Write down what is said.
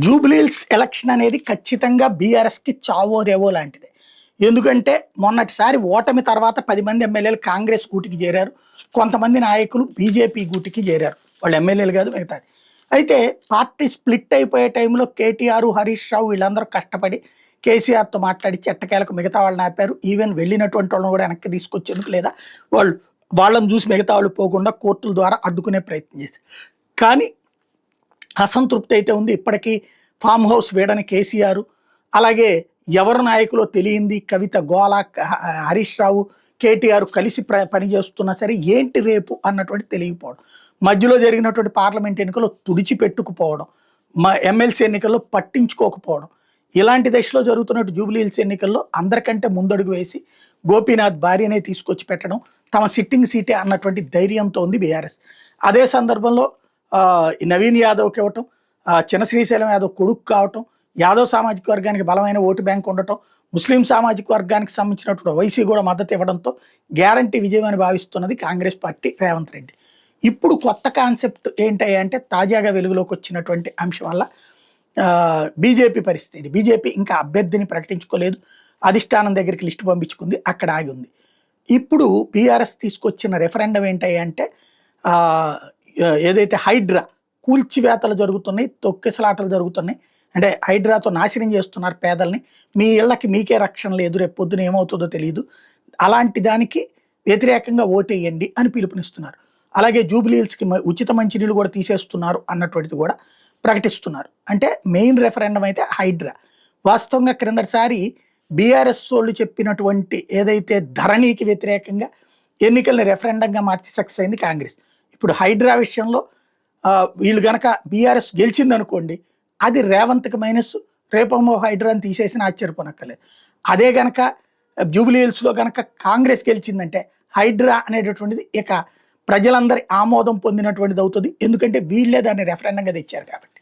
Jubilee Hills election అనేది ఖచ్చితంగా బీఆర్ఎస్కి చావో రేవో లాంటిదే. ఎందుకంటే మొన్నటిసారి ఓటమి తర్వాత 10 మంది ఎమ్మెల్యేలు కాంగ్రెస్ గూటికి చేరారు. కొంతమంది నాయకులు బీజేపీ గూటికి చేరారు. వాళ్ళు ఎమ్మెల్యేలు కాదు మిగతాది. అయితే పార్టీ స్ప్లిట్ అయిపోయే టైంలో కేటీఆర్, హరీష్ రావు వీళ్ళందరూ కష్టపడి కేసీఆర్తో మాట్లాడి ఎట్టకేలకు మిగతా వాళ్ళని ఆపారు. ఈవెన్ వెళ్ళినటువంటి వాళ్ళని కూడా వెనక్కి తీసుకొచ్చేందుకు లేదా వాళ్ళని చూసి మిగతా వాళ్ళు పోకుండా కోర్టుల ద్వారా అడ్డుకునే ప్రయత్నం చేశారు. కానీ అసంతృప్తి అయితే ఉంది. ఇప్పటికీ ఫామ్ హౌస్ వీడని కేసీఆర్, అలాగే ఎవరు నాయకులో తెలియంది కవిత, గోలా, హరీష్ రావు, కేటీఆర్ కలిసి పనిచేస్తున్నా సరే ఏంటి రేపు అన్నటువంటి తెలియకపోవడం, మధ్యలో జరిగినటువంటి పార్లమెంట్ ఎన్నికల్లో తుడిచిపెట్టుకుపోవడం, ఎమ్మెల్సీ ఎన్నికల్లో పట్టించుకోకపోవడం, ఇలాంటి దశలో జరుగుతున్నట్టు జూబ్లీహిల్స్ ఎన్నికల్లో అందరికంటే ముందడుగు వేసి గోపీనాథ్ భార్యనే తీసుకొచ్చి పెట్టడం తమ సిట్టింగ్ సీటే అన్నటువంటి ధైర్యంతో ఉంది బీఆర్ఎస్. అదే సందర్భంలో నవీన్ యాదవ్కి ఇవ్వటం, చిన్న శ్రీశైలం యాదవ్ కొడుకు కావటం, యాదవ్ సామాజిక వర్గానికి బలమైన ఓటు బ్యాంక్ ఉండటం, ముస్లిం సామాజిక వర్గానికి సంబంధించినటువంటి వైసీ కూడా మద్దతు ఇవ్వడంతో గ్యారంటీ విజయం అని భావిస్తున్నది కాంగ్రెస్ పార్టీ, రేవంత్ రెడ్డి. ఇప్పుడు కొత్త కాన్సెప్ట్ ఏంటి అంటే తాజాగా వెలుగులోకి వచ్చినటువంటి అంశం వల్ల బీజేపీ పరిస్థితి. బీజేపీ ఇంకా అభ్యర్థిని ప్రకటించుకోలేదు. అధిష్టానం దగ్గరికి లిస్టు పంపించుకుంది, అక్కడ ఆగి ఉంది. ఇప్పుడు బీఆర్ఎస్ తీసుకొచ్చిన రెఫరెండం ఏంటి అంటే ఏదైతే హైడ్రా కూల్చివేతలు జరుగుతున్నాయి, తొక్కిసలాటలు జరుగుతున్నాయి, అంటే హైడ్రాతో నాశనం చేస్తున్నారు పేదల్ని, మీ ఇళ్ళకి మీకే రక్షణ లేదు, రేపు పొద్దున ఏమవుతుందో తెలియదు, అలాంటి దానికి వ్యతిరేకంగా ఓటేయండి అని పిలుపునిస్తున్నారు. అలాగే జూబ్లీహిల్స్కి ఉచిత మంచినీళ్ళు కూడా తీసేస్తున్నారు అన్నటువంటిది కూడా ప్రకటిస్తున్నారు. అంటే మెయిన్ రెఫరెండం అయితే హైడ్రా. వాస్తవంగా క్రిందటిసారి బీఆర్ఎస్ వాళ్ళు చెప్పినటువంటి ఏదైతే ధరణికి వ్యతిరేకంగా ఎన్నికల్ని రెఫరెండంగా మార్చి సక్సెస్ అయింది కాంగ్రెస్. ఇప్పుడు హైడ్రా విషయంలో వీళ్ళు గనక బీఆర్ఎస్ గెలిచిందనుకోండి, అది రేవంత్కి మైనస్, రేపమ్మో హైడ్రాని తీసేసిన ఆశ్చర్యపోనక్కర్లేదు. అదే గనక జూబ్లీహిల్స్లో గనక కాంగ్రెస్ గెలిచిందంటే హైడ్రా అనేటటువంటిది ఇక ప్రజలందరి ఆమోదం పొందినటువంటిది అవుతుంది. ఎందుకంటే వీళ్ళే దాన్ని రెఫరెండంగా తెచ్చారు కాబట్టి.